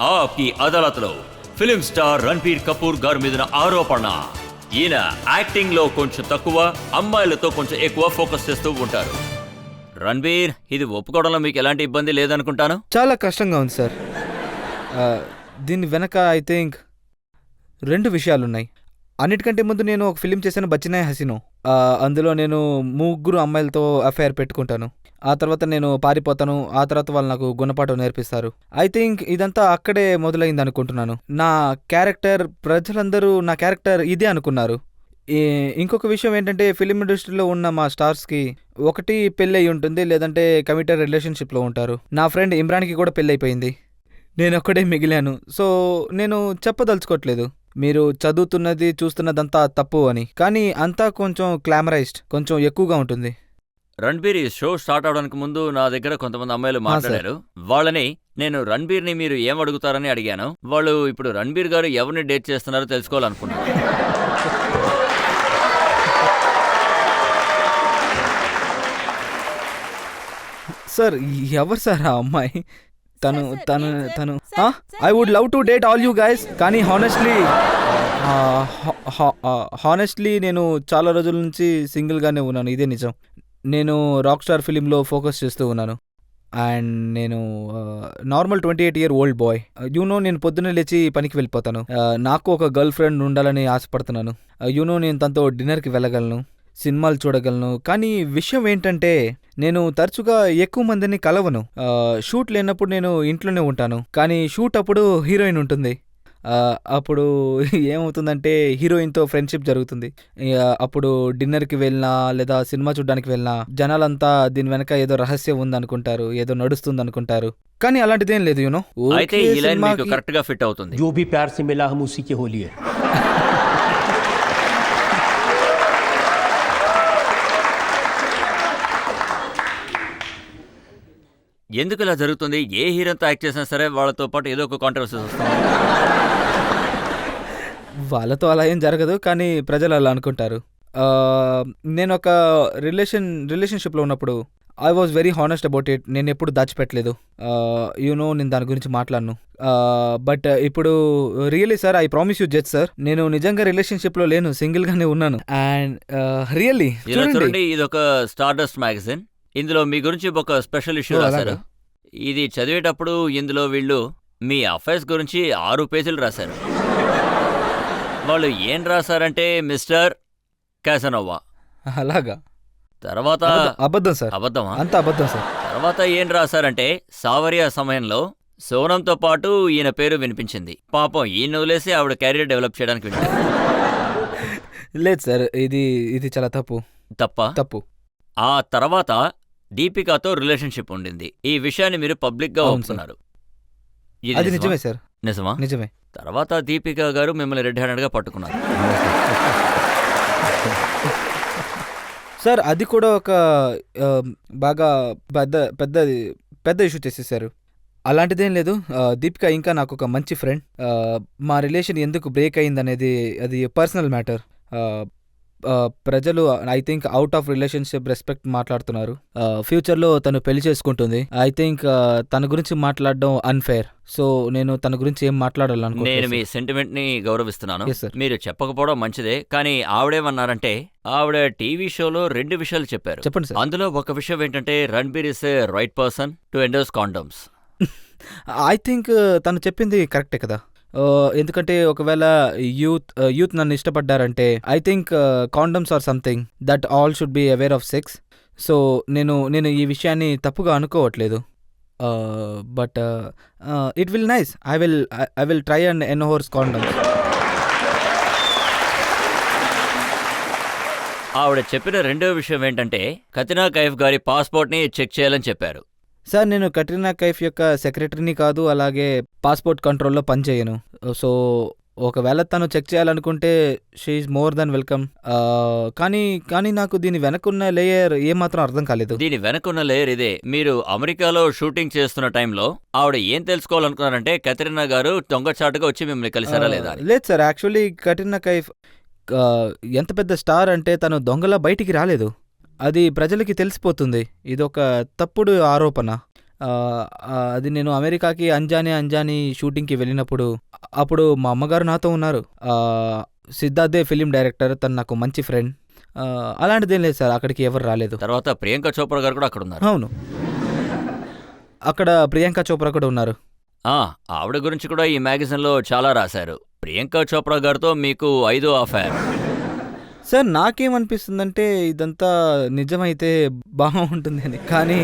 ఆప్కి అదాలత్లో film star Ranbir Kapoor గారి మీద ఆరోపణ. ఈయన యాక్టింగ్ లో కొంచెం తక్కువ, అమ్మాయిలతో కొంచెం ఎక్కువ ఫోకస్ చేస్తూ ఉంటారు. రణ్బీర్, ఇది ఒప్పుకోవడంలో మీకు ఎలాంటి ఇబ్బంది లేదనుకుంటాను. చాలా కష్టంగా ఉంది సార్. దీని వెనక ఐ థింక్ 2 విషయాలున్నాయి. అన్నిటికంటే ముందు నేను ఒక ఫిలిం చేశాను, బచ్చినాయ్ హసీనో. అందులో నేను 3 అమ్మాయిలతో అఫైర్ పెట్టుకుంటాను. ఆ తర్వాత నేను పారిపోతాను. ఆ తర్వాత వాళ్ళు నాకు గుణపాఠం నేర్పిస్తారు. ఐ థింక్ ఇదంతా అక్కడే మొదలైంది అనుకుంటున్నాను. నా క్యారెక్టర్, ప్రజలందరూ నా క్యారెక్టర్ ఇదే అనుకున్నారు. ఇంకొక విషయం ఏంటంటే, ఫిలిం ఇండస్ట్రీలో ఉన్న మా స్టార్స్కి ఒకటి పెళ్ళి అయి ఉంటుంది, లేదంటే కమిటెడ్ రిలేషన్షిప్లో ఉంటారు. నా ఫ్రెండ్ ఇమ్రాన్కి కూడా పెళ్ళైపోయింది. నేను ఒక్కడే మిగిలాను. సో నేను చెప్పదలుచుకోవట్లేదు మీరు చదువుతున్నది చూస్తున్నదంతా తప్పు అని, కానీ అంతా కొంచెం గ్లామరైజ్డ్, కొంచెం ఎక్కువగా ఉంటుంది. రణ్బీర్, ఈ షో స్టార్ట్ అవడానికి ముందు నా దగ్గర కొంతమంది అమ్మాయిలు మాట్లాడారు. వాళ్ళని నేను రణ్బీర్ని మీరు ఏం అడుగుతారని అడిగాను. వాళ్ళు ఇప్పుడు రణ్బీర్ గారు ఎవరిని డేట్ చేస్తున్నారో తెలుసుకోవాలనుకున్నారు. సార్, ఎవరు సార్ ఆ అమ్మాయి? తను తను తను I would love to date all you guys, కానీ హానెస్ట్లీ నేను చాలా రోజుల నుంచి సింగిల్గానే ఉన్నాను. ఇదే నిజం. నేను రాక్ స్టార్ ఫిలింలో ఫోకస్ చేస్తూ ఉన్నాను. అండ్ నేను నార్మల్ 28 year old బాయ్. నేను పొద్దున్నే లేచి పనికి వెళ్ళిపోతాను. నాకు ఒక గర్ల్ ఫ్రెండ్ ఉండాలని ఆశపడుతున్నాను. నేను తనతో డిన్నర్కి వెళ్ళగలను, సినిమాలు చూడగలను. కానీ విషయం ఏంటంటే, నేను తరచుగా ఎక్కువ మందిని కలవను. షూట్ లేనప్పుడు నేను ఇంట్లోనే ఉంటాను, కానీ షూట్ అప్పుడు హీరోయిన్ ఉంటుంది. అప్పుడు ఏమవుతుందంటే, హీరోయిన్తో ఫ్రెండ్షిప్ జరుగుతుంది. అప్పుడు డిన్నర్కి వెళ్ళినా లేదా సినిమా చూడడానికి వెళ్ళినా జనాలంతా దీని వెనక ఏదో రహస్యం ఉందనుకుంటారు, ఏదో నడుస్తుంది అనుకుంటారు. కానీ అలాంటిదేం లేదు. అయితే ఈ లైన్ మీకు కరెక్ట్గా ఫిట్ అవుతుంది. जो भी प्यार से मिला हम उसी के होली है. ఎందుకు ఇలా జరుగుతుంది? ఏ హీరోతో యాక్ట్ చేసినా సరే వాళ్ళతో పాటు ఏదో ఒక కాంట్రవర్సీస్ వస్తుంది. వాళ్ళతో అలా ఏం జరగదు, కానీ ప్రజలు అలా అనుకుంటారు. నేను ఒక రిలేషన్షిప్లో ఉన్నప్పుడు I was very honest about it. నేను ఎప్పుడు దాచిపెట్టలేదు. నేను దాని గురించి మాట్లాడను. బట్ ఇప్పుడు really sir, I promise you judge sir, నేను నిజంగా రిలేషన్షిప్లో లేను, సింగిల్గానే ఉన్నాను. అండ్ రియల్లీ చూడండి, ఇది ఒక స్టార్డస్ట్ మ్యాగజైన్. ఇందులో మీ గురించి ఒక స్పెషల్ ఇష్యూ రాశారు. ఇది చదివేటప్పుడు ఇందులో వీళ్ళు మీ అఫైర్స్ గురించి 6 పేజీలు రాశారు. వాళ్ళు ఏం రాశారంటే, మిస్టర్ క్యాసనోవా. అలాగా? తర్వాత అబద్ధం సార్. అబద్ధమా? అంత అబద్ధం సార్. తర్వాత ఏం రాశారంటే, సావరియా సమయంలో సోనంతో పాటు ఈయన పేరు వినిపించింది. పాపం ఈయన వదిలేసి ఆవిడ కెరీర్ డెవలప్ చేయడానికి వింటారు. లేదు సార్, ఇది చాలా తప్పు. ఆ తర్వాత దీపికాతో రిలేషన్షిప్ ఉండింది. ఈ విషయాన్ని మీరు పబ్లిక్ గా ఒప్పుకున్నారు. అది నిజమే సార్. నిజమా? నిజమే. తర్వాత దీపికా గారు మిమ్మల్ని రెడ్ హ్యాండెడ్ గా పట్టుకున్నారు. సార్, అది కూడా ఒక బాగా పెద్ద ఇష్యూ చేసేసారు. అలాంటిదేం లేదు. దీపిక ఇంకా నాకు ఒక మంచి ఫ్రెండ్. మా రిలేషన్ ఎందుకు బ్రేక్ అయిందనేది అది పర్సనల్ మ్యాటర్. ప్రజలు I think out of relationship respect మాట్లాడుతున్నారు. ఫ్యూచర్లో తను పెళ్లి చేసుకుంటుంది. ఐ థింక్ తన గురించి మాట్లాడడం అన్ఫేర్. సో నేను తన గురించి ఏం మాట్లాడాలనుకుంటున్నాను. నేను మీ సెంటిమెంట్ ని గౌరవిస్తున్నాను. మీరు చెప్పకపోవడం మంచిదే. కానీ ఆవిడేమన్నారంటే, ఆవిడ టీవీ షోలో 2 విషయాలు చెప్పారు. చెప్పండి సార్. అందులో ఒక విషయం ఏంటంటే, Ranbir is a right person to endorse condoms. I think తను చెప్పింది కరెక్టే కదా. ఎందుకంటే ఒకవేళ యూత్ నన్ను ఇష్టపడ్డారంటే, I think condoms are something that all should be aware of sex. So నేను ఈ విషయాన్ని తప్పుగా అనుకోవట్లేదు. But it will nice. I will try and endorse condoms. ఆవిడ చెప్పిన 2వ విషయం ఏంటంటే, కత్రినా కైఫ్ గారి పాస్పోర్ట్ ని చెక్ చేయాలని చెప్పారు. సార్, నేను కట్రీనా కైఫ్ యొక్క సెక్రటరీని కాదు, అలాగే పాస్పోర్ట్ కంట్రోల్లో పనిచేయను. సో ఒకవేళ తను చెక్ చేయాలనుకుంటే she is more than welcome. కానీ నాకు దీని వెనకున్న లేయర్ ఏమాత్రం అర్థం కాలేదు. దీని వెనకున్న లేయర్ ఇదే. మీరు అమెరికాలో షూటింగ్ చేస్తున్న టైంలో ఆవిడ ఏం తెలుసుకోవాలనుకున్నారంటే, కత్రినా గారు దొంగచాటుగా వచ్చి మిమ్మల్ని కలిసారా లేదా? లేదు సార్, యాక్చువల్లీ కట్రీనా కైఫ్ ఎంత పెద్ద స్టార్ అంటే తను దొంగలా బయటికి రాలేదు. అది ప్రజలకి తెలిసిపోతుంది. ఇదొక తప్పుడు ఆరోపణ. అది నేను అమెరికాకి అంజానీ షూటింగ్కి వెళ్ళినప్పుడు అప్పుడు మా అమ్మగారు నాతో ఉన్నారు. సిద్ధార్థే ఫిలిం డైరెక్టర్, తను నాకు మంచి ఫ్రెండ్. అలాంటిదేం లేదు సార్, అక్కడికి ఎవరు రాలేదు. తర్వాత ప్రియాంక చోప్రా గారు కూడా అక్కడ ఉన్నారు. అవును, అక్కడ ప్రియాంక చోప్రా కూడా ఉన్నారు. ఆవిడ గురించి కూడా ఈ మ్యాగజైన్లో చాలా రాశారు. ప్రియాంక చోప్రా గారితో మీకు 5వ అఫైర్. సార్ నాకేమనిపిస్తుందంటే ఇదంతా నిజమైతే బాగుంటుంది అని, కానీ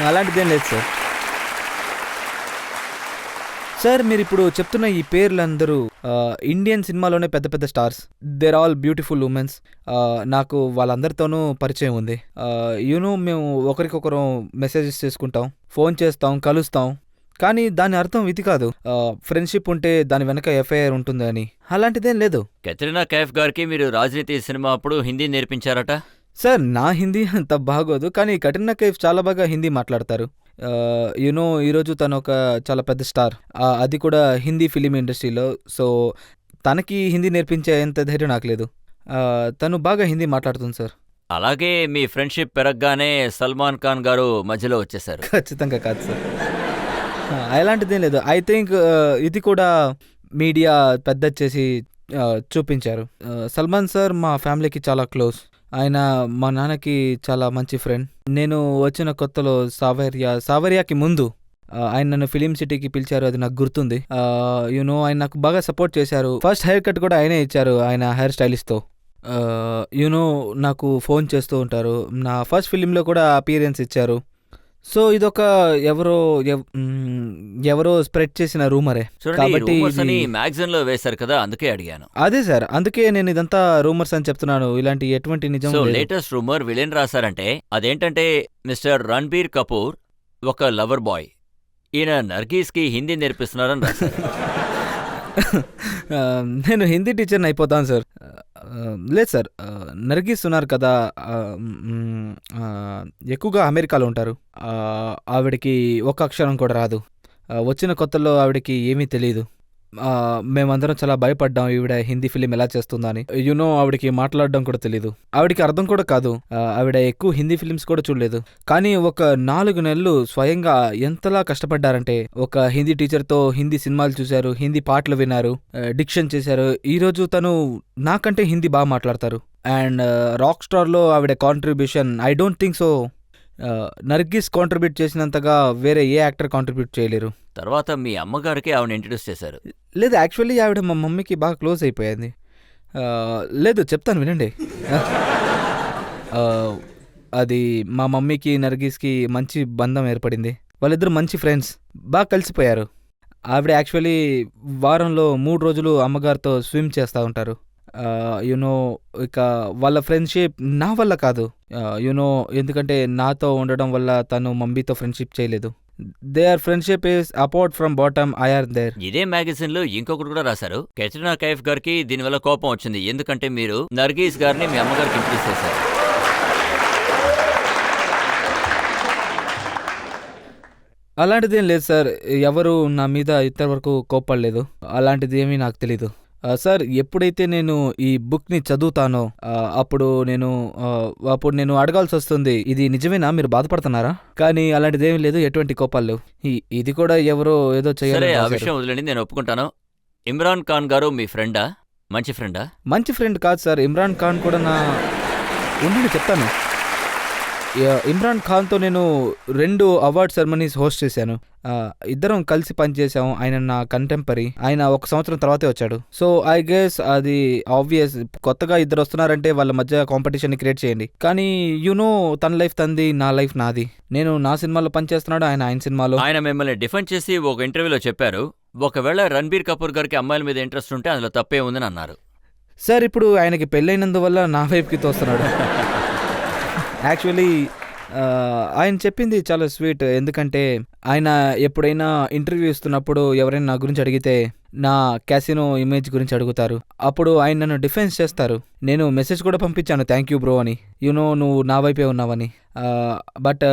అలాంటిదేం లేదు సార్. సార్ మీరు ఇప్పుడు చెప్తున్న ఈ పేర్లందరూ ఇండియన్ సినిమాలోనే పెద్ద పెద్ద stars. They're all beautiful womens. నాకు వాళ్ళందరితోనూ పరిచయం ఉంది. మేము ఒకరికొకరు మెసేజెస్ చేసుకుంటాం, ఫోన్ చేస్తాం, కలుస్తాం. కానీ దాని అర్థం ఇది కాదు ఫ్రెండ్షిప్ ఉంటే దాని వెనక ఎఫ్ఐఆర్ ఉంటుంది అని. అలాంటిదేం లేదు. కత్రినా కైఫ్ గారికి మీరు రాజనీతి సినిమా అప్పుడు హిందీ నేర్పించారట. సార్ నా హిందీ అంత బాగోదు, కానీ కట్రినా కైఫ్ చాలా బాగా హిందీ మాట్లాడతారు. ఈరోజు తను ఒక చాలా పెద్ద స్టార్, అది కూడా హిందీ ఫిలిం ఇండస్ట్రీలో. సో తనకి హిందీ నేర్పించే అంత ధైర్యం నాకు లేదు. తను బాగా హిందీ మాట్లాడుతుంది సార్. అలాగే మీ ఫ్రెండ్షిప్ పెరగగానే సల్మాన్ ఖాన్ గారు మధ్యలో వచ్చేసారు. ఖచ్చితంగా కాదు సార్, అలాంటిదేం లేదు. ఐ థింక్ ఇది కూడా మీడియా పెద్ద చేసి చూపించారు. సల్మాన్ సార్ మా ఫ్యామిలీకి చాలా క్లోజ్. ఆయన మా నాన్నకి చాలా మంచి ఫ్రెండ్. నేను వచ్చిన కొత్తలో సావర్యాకి ముందు ఆయన నన్ను ఫిలిం సిటీకి పిలిచారు, అది నాకు గుర్తుంది. ఆయన నాకు బాగా సపోర్ట్ చేశారు. ఫస్ట్ హెయిర్ కట్ కూడా ఆయనే ఇచ్చారు, ఆయన హెయిర్ స్టైలిస్ట్తో. నాకు ఫోన్ చేస్తూ ఉంటారు. నా ఫస్ట్ ఫిలింలో కూడా అపియరెన్స్ ఇచ్చారు. సో ఇదొక ఎవరో స్ప్రెడ్ చేసిన రూమరే కాబట్టి మ్యాగజైన్ లో వేశారు కదా, అందుకే అడిగాను. అదే సార్, అందుకే నేను ఇదంతా రూమర్స్ అని చెప్తున్నాను, ఇలాంటి ఎటువంటి నిజం. సో లేటెస్ట్ రూమర్ విలన్ రాశారంటే అదేంటంటే మిస్టర్ రణబీర్ కపూర్ ఒక లవర్ బాయ్, ఈయన నర్గీస్ కి హిందీ నేర్పిస్తున్నారని రాశారు. నేను హిందీ టీచర్ని అయిపోతాను సార్. లేదు సార్, నర్గీస్ ఉన్నారు కదా, ఎక్కువగా అమెరికాలో ఉంటారు. ఆవిడకి ఒక అక్షరం కూడా రాదు. వచ్చిన కొత్తలో ఆవిడకి ఏమీ తెలియదు. మేమందరం చాలా భయపడ్డాం ఈవిడ హిందీ ఫిలిం ఎలా చేస్తుందా అని. ఆవిడకి మాట్లాడడం కూడా తెలీదు, ఆవిడకి అర్థం కూడా కాదు. ఆవిడ ఎక్కువ హిందీ ఫిలిమ్స్ కూడా చూడలేదు. కానీ ఒక 4 నెలలు స్వయంగా ఎంతలా కష్టపడ్డారంటే, ఒక హిందీ టీచర్తో హిందీ సినిమాలు చూశారు, హిందీ పాటలు విన్నారు, డిక్షన్ చేశారు. ఈరోజు తను నాకంటే హిందీ బాగా మాట్లాడతారు. అండ్ రాక్ స్టార్లో ఆవిడ contribution I don't think so Nargis contribute చేసినంతగా వేరే ఏ యాక్టర్ కాంట్రిబ్యూట్ చేయలేరు. తర్వాత మీ అమ్మగారికి ఆవిడ ఇంట్రడ్యూస్ చేశారు. లేదు, యాక్చువల్లీ ఆవిడ మా మమ్మీకి బాగా క్లోజ్ అయిపోయింది. లేదు చెప్తాను వినండి. అది మా మమ్మీకి నర్గీస్కి మంచి బంధం ఏర్పడింది. వాళ్ళిద్దరు మంచి ఫ్రెండ్స్, బాగా కలిసిపోయారు. ఆవిడ యాక్చువల్లీ వారంలో 3 రోజులు అమ్మగారితో స్విమ్ చేస్తూ ఉంటారు. ఇక వాళ్ళ ఫ్రెండ్షిప్ నా వల్ల కాదు. ఎందుకంటే నాతో ఉండడం వల్ల తను మమ్మీతో ఫ్రెండ్షిప్ చేయలేదు. Their friendship is apart from bottom I are there. ఇదే మ్యాగజైన్ లో ఇంకొకటి కూడా రాశారు. కత్రినా కైఫ్ గారికి దీనివల్ల కోపం వచ్చింది, ఎందుకంటే మీరు నర్గీస్ గారిని మీ అమ్మగారికి ఇంట్రడ్యూస్ చేశారు. అలాంటిది ఏం లేదు సార్, ఎవరు నా మీద ఇంతవరకు కోప్పడలేదు. అలాంటిది ఏమీ నాకు తెలీదు సార్. ఎప్పుడైతే నేను ఈ బుక్ని చదువుతానో అప్పుడు నేను అడగాల్సి వస్తుంది, ఇది నిజమేనా, మీరు బాధపడుతున్నారా? కానీ అలాంటిది ఏమీ లేదు, ఎటువంటి కోపాలు లేవు. ఇది కూడా ఎవరో ఏదో చేయాలి. ఆ విషయం వదిలేండి, నేను ఒప్పుకుంటాను. ఇమ్రాన్ ఖాన్ గారు మీ ఫ్రెండా? మంచి ఫ్రెండా? మంచి ఫ్రెండ్ కాదు సార్. ఇమ్రాన్ ఖాన్ కూడా ఉండి చెప్తాను. ఇమ్రాన్ ఖాన్తో నేను 2 అవార్డ్ సెరమనీస్ హోస్ట్ చేశాను. ఇద్దరం కలిసి పనిచేసాము. ఆయన నా కంటెంపరీ. ఆయన 1 సంవత్సరం తర్వాతే వచ్చాడు. సో ఐ గెస్ అది ఆబ్వియస్. కొత్తగా ఇద్దరు వస్తున్నారంటే వాళ్ళ మధ్య కాంపిటీషన్ క్రియేట్ చేయండి. కానీ తన లైఫ్ తంది, నా లైఫ్ నాది. నేను నా సినిమాలో పనిచేస్తున్నాడు, ఆయన సినిమాలో. ఆయన మిమ్మల్ని డిఫెండ్ చేసి ఒక ఇంటర్వ్యూలో చెప్పారు, ఒకవేళ రణబీర్ కపూర్ గారికి అమ్మాయిల మీద ఇంట్రెస్ట్ ఉంటే అందులో తప్పే ఉందని అన్నారు. సార్ ఇప్పుడు ఆయనకి పెళ్ళైనందువల్ల నా వైపుకి తోస్తున్నాడు. యాక్చువల్లీ ఆయన చెప్పింది చాలా స్వీట్. ఎందుకంటే ఆయన ఎప్పుడైనా ఇంటర్వ్యూ ఇస్తున్నప్పుడు ఎవరైనా నా గురించి అడిగితే నా క్యాసినో ఇమేజ్ గురించి అడుగుతారు. అప్పుడు ఆయన నన్ను డిఫెన్స్ చేస్తారు. నేను మెసేజ్ కూడా పంపించాను, థ్యాంక్ యూ బ్రో అని. నువ్వు నా వైపే ఉన్నావని. But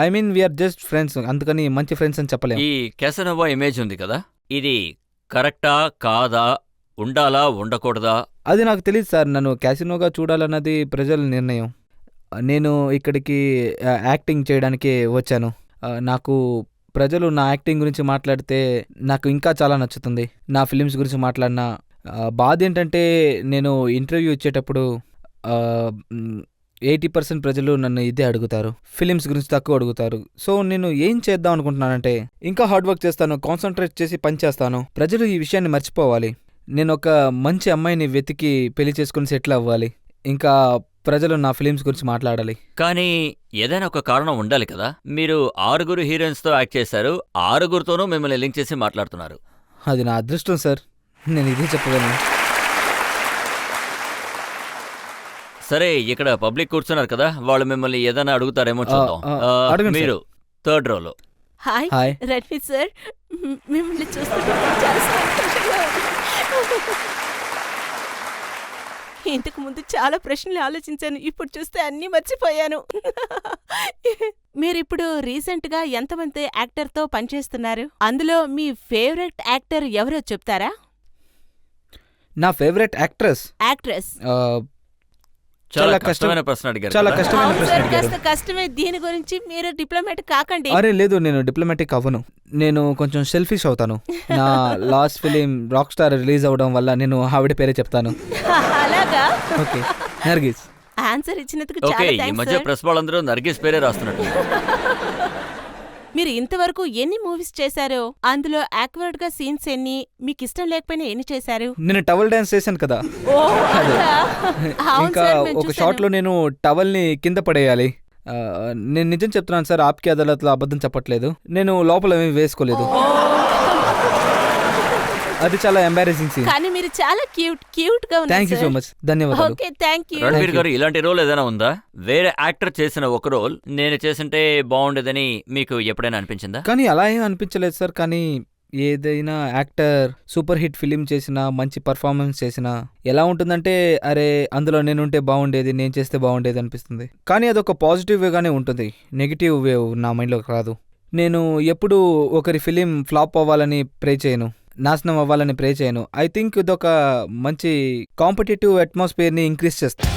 I mean we're just friends, అందుకని మంచి ఫ్రెండ్స్ అని చెప్పలేము. ఈ క్యాసినోవా ఇమేజ్ ఉంది కదా, ఇది కరెక్టా కాదా, ఉండాలా ఉండకూడదా? అది నాకు తెలియదు సార్. నన్ను క్యాసినోగా చూడాలన్నది ప్రజల నిర్ణయం. నేను ఇక్కడికి యాక్టింగ్ చేయడానికే వచ్చాను. నాకు ప్రజలు నా యాక్టింగ్ గురించి మాట్లాడితే నాకు ఇంకా చాలా నచ్చుతుంది. నా ఫిలిమ్స్ గురించి మాట్లాడిన బాధ ఏంటంటే నేను ఇంటర్వ్యూ ఇచ్చేటప్పుడు 80% ప్రజలు నన్ను ఇదే అడుగుతారు, ఫిలిమ్స్ గురించి తక్కువ అడుగుతారు. సో నేను ఏం చేద్దాం అనుకుంటున్నానంటే ఇంకా హార్డ్ వర్క్ చేస్తాను, కాన్సన్ట్రేట్ చేసి పని చేస్తాను. ప్రజలు ఈ విషయాన్ని మర్చిపోవాలి. నేను ఒక మంచి అమ్మాయిని వెతికి పెళ్లి చేసుకుని సెటిల్ అవ్వాలి. ఇంకా ప్రజలు నా ఫిలిమ్స్ గురించి మాట్లాడాలి. కానీ ఏదైనా ఒక కారణం ఉండాలి కదా. మీరు 6 హీరోయిన్స్తో యాక్ట్ చేశారు, 6తోనూ మిమ్మల్ని లింక్ చేసి మాట్లాడుతున్నారు. అది నా అదృష్టం సార్, నేను ఇదే చెప్పగలను. సరే, ఇక్కడ పబ్లిక్ కూర్చున్నారు కదా, వాళ్ళు మిమ్మల్ని ఏదైనా అడుగుతారేమో చూద్దాం. అడగండి మీరు 3rd రోలో. Hi hi. రణ్వీర్ సార్, మిమ్మల్ని చూస్తుంటే చాలా సంతోషంగా ఉంది. ఇంతకు ముందు చాలా ప్రశ్నలు ఆలోచించాను, ఇప్పుడు చూస్తే అన్నీ మర్చిపోయాను. మీరిప్పుడు రీసెంట్గా ఎంతమంది యాక్టర్తో పనిచేస్తున్నారు? అందులో మీ ఫేవరెట్ యాక్టర్ ఎవరో చెప్తారా? నా ఫేవరెట్ యాక్ట్రెస్ యాక్ట్రెస్. చాలా కష్టం- కష్టమైన ప్రశ్న అడిగారు చాలా కదా. కష్టమైన అవును ప్రశ్న సార్, అడిగారు. కాస్త కష్టమే. దీని గురించి మీరు డిప్లొమాట్ కాకండి. అరే లేదు, నేను డిప్లొమాటిక్ అవ్వను. నేను కొంచెం సెల్ఫిష్ అవుతాను. నా last film rock star release అవ్వడం వల్ల నేను ఆవిడ పేరే చెప్తాను. అలాగా? ఓకే, నర్గిస్. ఆన్సర్ ఇచ్చినందుకు ఓకే, చాలా ఈ థాంక్స్ మధ్య సార్. ప్రెస్ వాళ్ళందరూ నర్గిస్ పేరే రాస్తున్నట్టు. మీరు ఇంతవరకు ఎన్ని మూవీస్ చేశారో, అందులో యాక్వర్డ్ గా సీన్స్ ఎన్ని, మీకు ఇష్టం లేకపోయినా ఎన్ని చేశారు? నేను టవల్ డాన్స్ చేశాను కదా. ఓ, అదా? అవును ఇంకా సార్, నేను ఒక చూశాను. షాట్ లో నేను టవల్ ని కింద పడేయాలి. నేను నిజం చెప్తున్నాను సార్, ఆప్కి అదాలత్లో అబద్ధం చెప్పట్లేదు. నేను లోపల ఏమీ వేసుకోలేదు. అది చాలా ఎంబారెసింగ్ సీన్. కానీ మీరు చాలా క్యూట్ గా ఉన్నారు thank you so sir. Much, ధన్యవాదాలు. Okay, thank you. Ranveer garu, ఇలాంటి రోల్ ఏదైనా ఉందా? వేరే యాక్టర్ చేసిన ఒక రోల్ నేను చేసింటే బాగుండేదని మీకు ఎప్పుడైనా అనిపించిందా? కానీ అలా ఏం అనిపించలేదు సార్. కానీ ఏదైనా యాక్టర్ సూపర్ హిట్ ఫిలిం చేసినా, మంచి పర్ఫార్మెన్స్ చేసినా ఎలా ఉంటుందంటే, అరే అందులో నేనుంటే బాగుండేది, నేను చేస్తే బాగుండేది అనిపిస్తుంది. కానీ అదొక పాజిటివ్ వేగానే ఉంటుంది, నెగిటివ్ వేవ్ నా మైండ్లోకి రాదు. నేను ఎప్పుడూ ఒకరి ఫిలిం ఫ్లాప్ అవ్వాలని ప్రే చేయను, నాశనం అవ్వాలని ప్రే చేయను. ఐ థింక్ ఇదొక మంచి కాంపిటేటివ్ అట్మాస్ఫియర్ని ఇంక్రీజ్ చేస్తుంది.